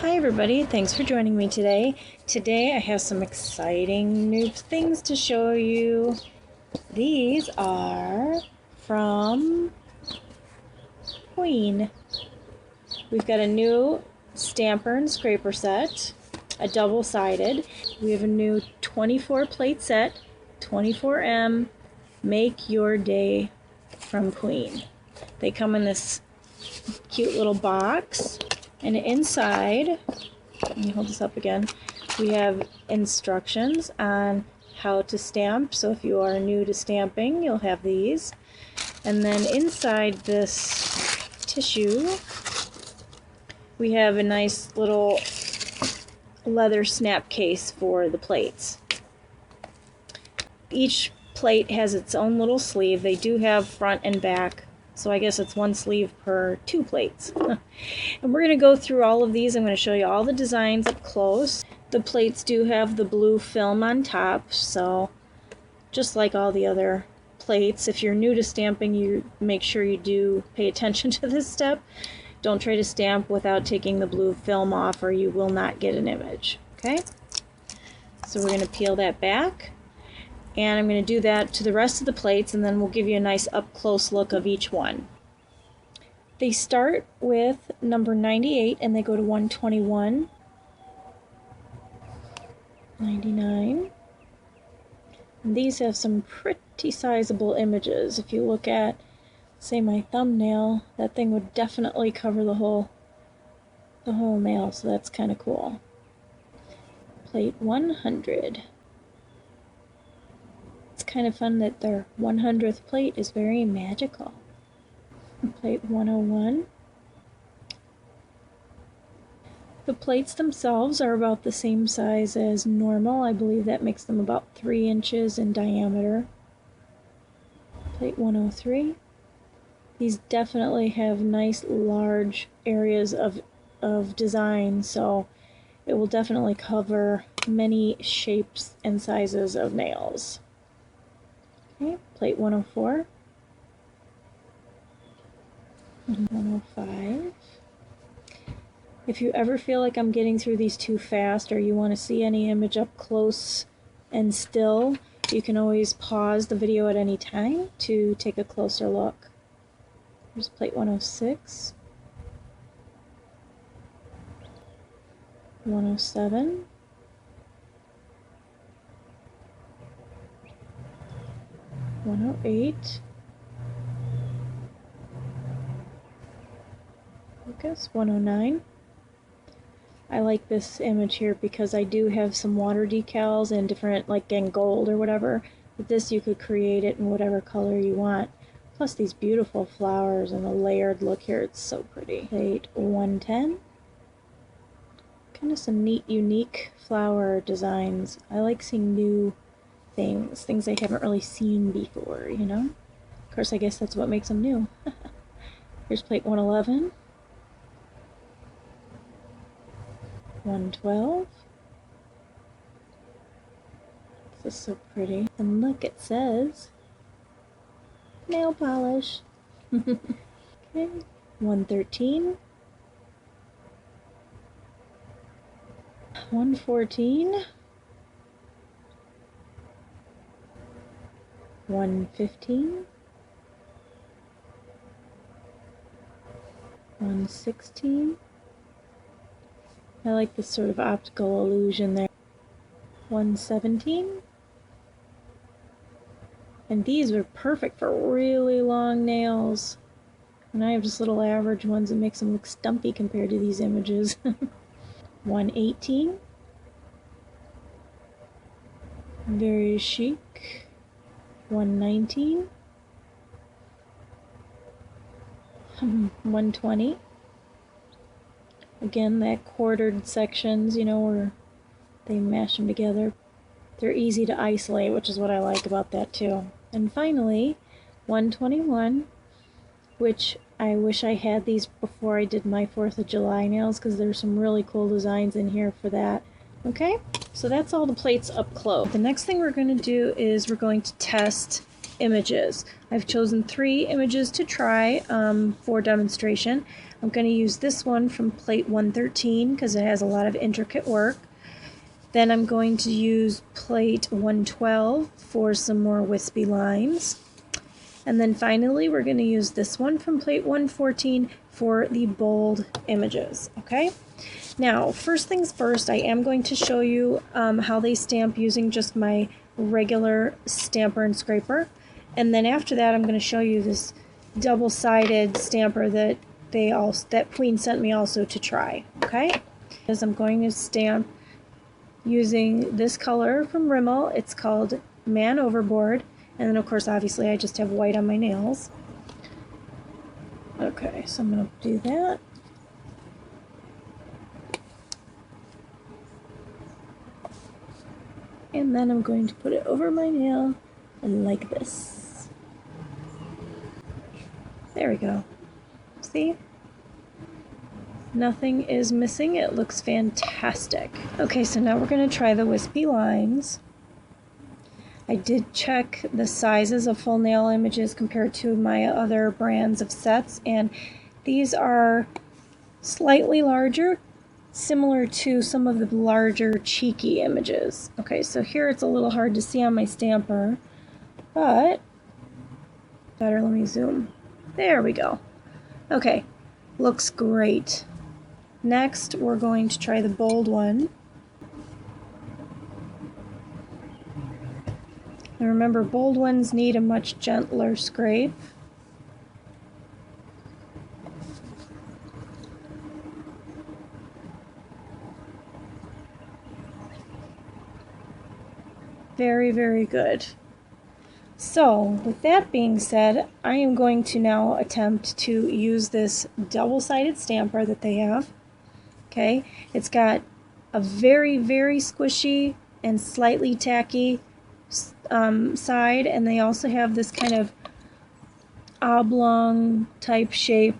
Hi everybody, thanks for joining me today. Today I have some exciting new things to show you. These are from PUEEN. We've got a new stamper and scraper set, a double-sided. We have a new 24 plate set, 24M, Make Your Day from PUEEN. They come in this cute little box. And inside, let me hold this up again, we have instructions on how to stamp. So if you are new to stamping, you'll have these. And then inside this tissue, we have a nice little leather snap case for the plates. Each plate has its own little sleeve. They do have front and back, so I guess it's one sleeve per two plates. And we're going to go through all of these. I'm going to show you all the designs up close. The plates do have the blue film on top, so just like all the other plates, if you're new to stamping, you make sure you do pay attention to this step. Don't try to stamp without taking the blue film off, or you will not get an image. Okay? So we're going to peel that back. And I'm going to do that to the rest of the plates, and then we'll give you a nice up-close look of each one. They start with number 98, and they go to 121, 99. And these have some pretty sizable images. If you look at, say, my thumbnail, that thing would definitely cover the whole nail, so that's kind of cool. Plate 100. It's kind of fun that their 100th plate is very magical. Plate 101. The plates themselves are about the same size as normal. I believe that makes them about 3 inches in diameter. Plate 103. These definitely have nice large areas of design, so it will definitely cover many shapes and sizes of nails. Okay, plate 104, 105. If you ever feel like I'm getting through these too fast, or you want to see any image up close and still, you can always pause the video at any time to take a closer look. Here's plate 106, 107. 108, focus, 109. I like this image here because I do have some water decals and different, like in gold or whatever. With this you could create it in whatever color you want. Plus these beautiful flowers and the layered look here, it's so pretty. Plate 110. Kind of some neat, unique flower designs. I like seeing new things I haven't really seen before, you know? Of course, I guess that's what makes them new. Here's plate 111. 112. This is so pretty. And look, it says nail polish. Okay, 113. 114. 115, 116. I like this sort of optical illusion there. 117. And these are perfect for really long nails. And I have just little average ones, it makes them look stumpy compared to these images. 118. Very chic. 119, 120. Again, that quartered sections, you know, where they mash them together. They're easy to isolate, which is what I like about that too. And finally, 121, which I wish I had these before I did my 4th of July nails, because there's some really cool designs in here for that. Okay, so that's all the plates up close. The next thing we're going to do is we're going to test images. I've chosen 3 images to try for demonstration. I'm going to use this one from plate 113 because it has a lot of intricate work. Then I'm going to use plate 112 for some more wispy lines. And then finally we're going to use this one from plate 114 for the bold images. Okay? Now, first things first, I am going to show you how they stamp using just my regular stamper and scraper. And then after that, I'm going to show you this double-sided stamper that PUEEN sent me also to try. Okay? As I'm going to stamp using this color from Rimmel. It's called Man Overboard. And then, of course, obviously, I just have white on my nails. Okay, so I'm going to do that. And then I'm going to put it over my nail like this. There we go. See? Nothing is missing. It looks fantastic. Okay, so now we're going to try the wispy lines. I did check the sizes of full nail images compared to my other brands of sets, and these are slightly larger, similar to some of the larger cheeky images. Okay, so here it's a little hard to see on my stamper, but better, let me zoom. There we go. Okay, looks great. Next, we're going to try the bold one. And remember, bold ones need a much gentler scrape. Very, very good. So, with that being said, I am going to now attempt to use this double-sided stamper that they have. Okay, it's got a very, very squishy and slightly tacky side, and they also have this kind of oblong type shape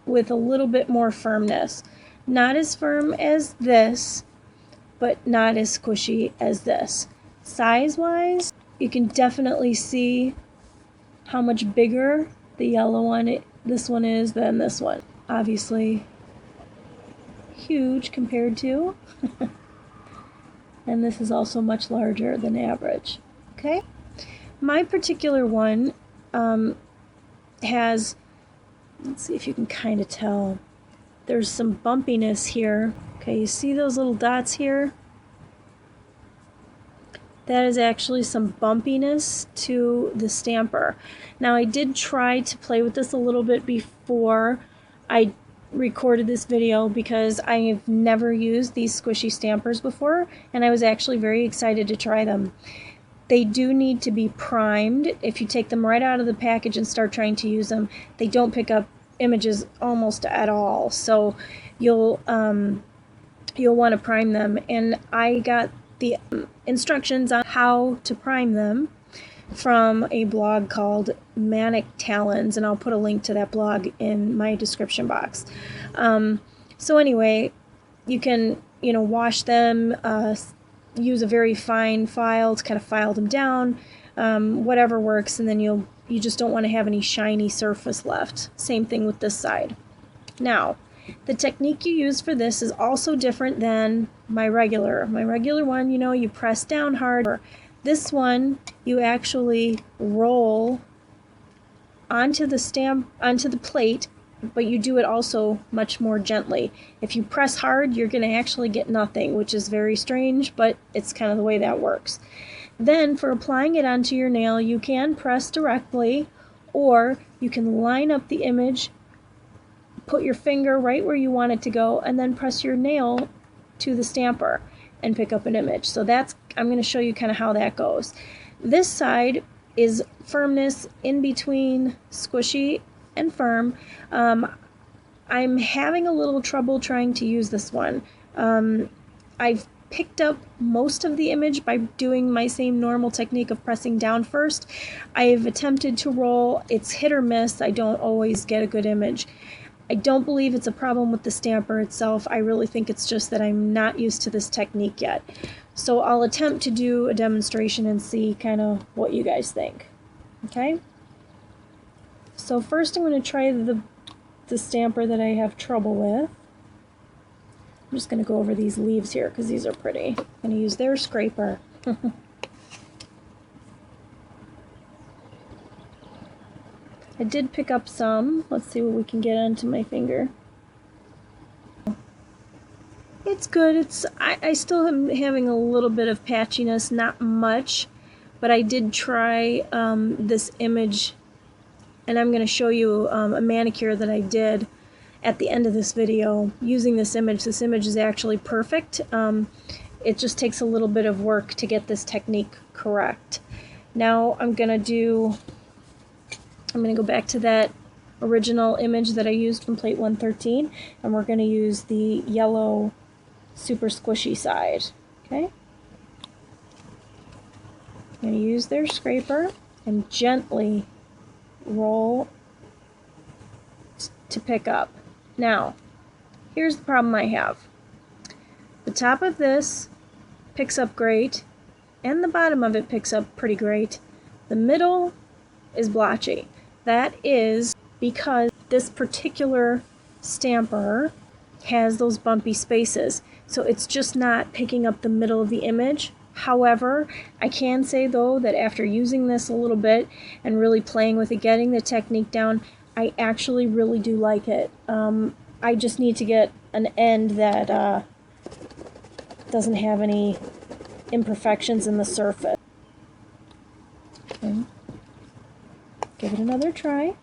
with a little bit more firmness. Not as firm as this, but not as squishy as this. Size-wise, you can definitely see how much bigger the yellow one, this one is than this one. Obviously, huge compared to, and this is also much larger than average. Okay, my particular one has, let's see if you can kind of tell, there's some bumpiness here. Okay, you see those little dots here? That is actually some bumpiness to the stamper. Now, I did try to play with this a little bit before I recorded this video because I have never used these squishy stampers before, and I was actually very excited to try them. They do need to be primed. If you take them right out of the package and start trying to use them, they don't pick up images almost at all. So you'll want to prime them, and I got the instructions on how to prime them from a blog called Manic Talons, and I'll put a link to that blog in my description box. So anyway, you can wash them, use a very fine file to kind of file them down, whatever works, and then you just don't want to have any shiny surface left. Same thing with this side. Now, the technique you use for this is also different than my regular one. You press down hard. This one, you actually roll onto the plate, but you do it also much more gently. If you press hard, you're going to actually get nothing, which is very strange, but it's kind of the way that works. Then for applying it onto your nail, you can press directly, or you can line up the image, put your finger right where you want it to go, and then press your nail to the stamper and pick up an image. So I'm going to show you kind of how that goes. This side is firmness in between squishy and firm. I'm having a little trouble trying to use this one. I've picked up most of the image by doing my same normal technique of pressing down first. I've attempted to roll. It's hit or miss. I don't always get a good image. I don't believe it's a problem with the stamper itself. I really think it's just that I'm not used to this technique yet. So I'll attempt to do a demonstration and see kind of what you guys think. Okay? So first I'm going to try the stamper that I have trouble with. I'm just going to go over these leaves here because these are pretty. I'm going to use their scraper. I did pick up some. Let's see what we can get onto my finger. It's good. I still am having a little bit of patchiness, not much, but I did try this image, and I'm going to show you a manicure that I did at the end of this video using this image. This image is actually perfect. It just takes a little bit of work to get this technique correct. Now I'm going to go back to that original image that I used from plate 113, and we're going to use the yellow super squishy side. Okay? I'm going to use their scraper and gently roll to pick up. Now, here's the problem I have. The top of this picks up great, and the bottom of it picks up pretty great. The middle is blotchy. That is because this particular stamper has those bumpy spaces, so it's just not picking up the middle of the image. However, I can say though that after using this a little bit and really playing with it, getting the technique down, I actually really do like it. I just need to get an end that doesn't have any imperfections in the surface. Okay. Give it another try.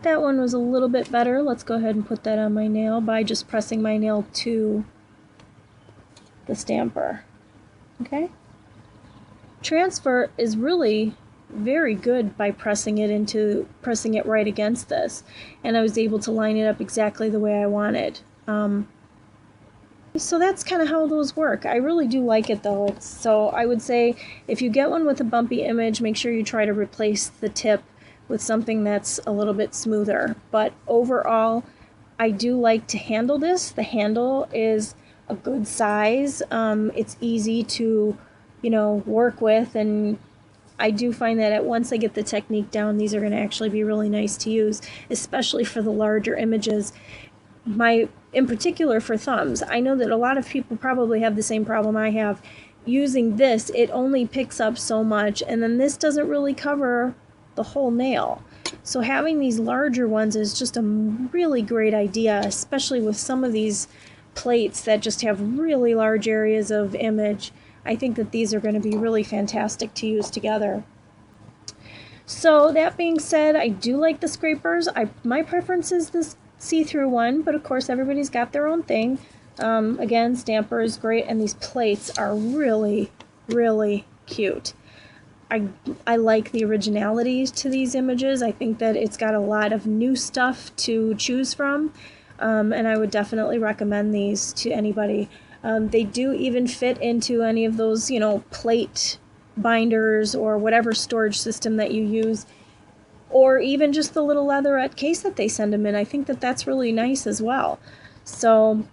That one was a little bit better. Let's go ahead and put that on my nail by just pressing my nail to the stamper. Okay? Transfer is really very good by pressing it right against this, and I was able to line it up exactly the way I wanted. So that's kind of how those work. I really do like it though. So I would say if you get one with a bumpy image, make sure you try to replace the tip with something that's a little bit smoother. But overall, I do like to handle this. The handle is a good size. It's easy to, work with, and I do find that once I get the technique down, these are going to actually be really nice to use, especially for the larger images. In particular for thumbs. I know that a lot of people probably have the same problem I have. Using this, it only picks up so much, and then this doesn't really cover the whole nail. So having these larger ones is just a really great idea, especially with some of these plates that just have really large areas of image. I think that these are going to be really fantastic to use together. So that being said, I do like the scrapers. My preference is this see-through one, but of course everybody's got their own thing. Again, stamper is great, and these plates are really, really cute. I like the originality to these images. I think that it's got a lot of new stuff to choose from, and I would definitely recommend these to anybody. They do even fit into any of those, plate binders or whatever storage system that you use, or even just the little leatherette case that they send them in. I think that that's really nice as well. So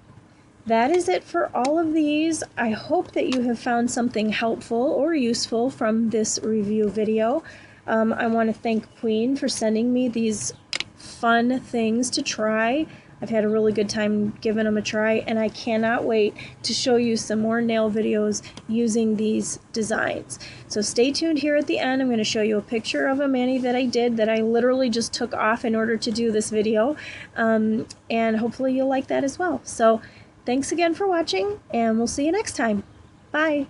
that is it for all of these. I hope that you have found something helpful or useful from this review video. I want to thank PUEEN for sending me these fun things to try. I've had a really good time giving them a try, and I cannot wait to show you some more nail videos using these designs. So stay tuned here at the end. I'm going to show you a picture of a mani that I did that I literally just took off in order to do this video, and hopefully you'll like that as well. So thanks again for watching, and we'll see you next time. Bye!